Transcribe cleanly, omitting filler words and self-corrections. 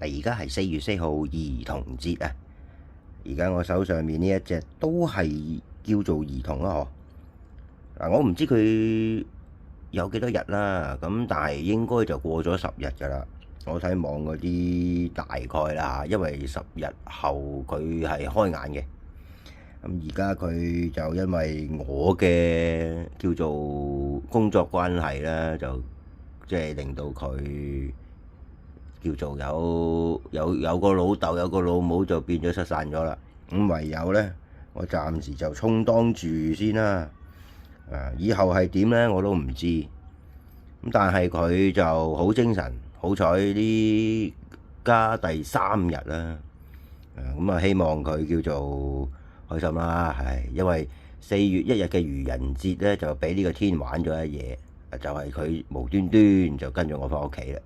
而家係4月4號兒童節啊！而家我手上面呢一隻都係叫做兒童啦，嗬。我唔知佢有幾多日啦，咁但係應該就過咗10日㗎啦。我睇網嗰啲大概啦，因為10日後佢係開眼嘅。咁而家佢就因為我嘅叫做工作關係啦，就即係令到佢叫做有個老豆有個老母就變咗失散咗啦。咁唯有呢，我暫時就充當住先啦。以後係點呢我都唔知。咁但係佢就好精神，好彩呢家第3日啦。咁啊希望佢叫做開心啦，因為4月1日嘅愚人節呢，就俾呢個天玩咗一嘢，就係佢無端端就跟咗我返屋企啦。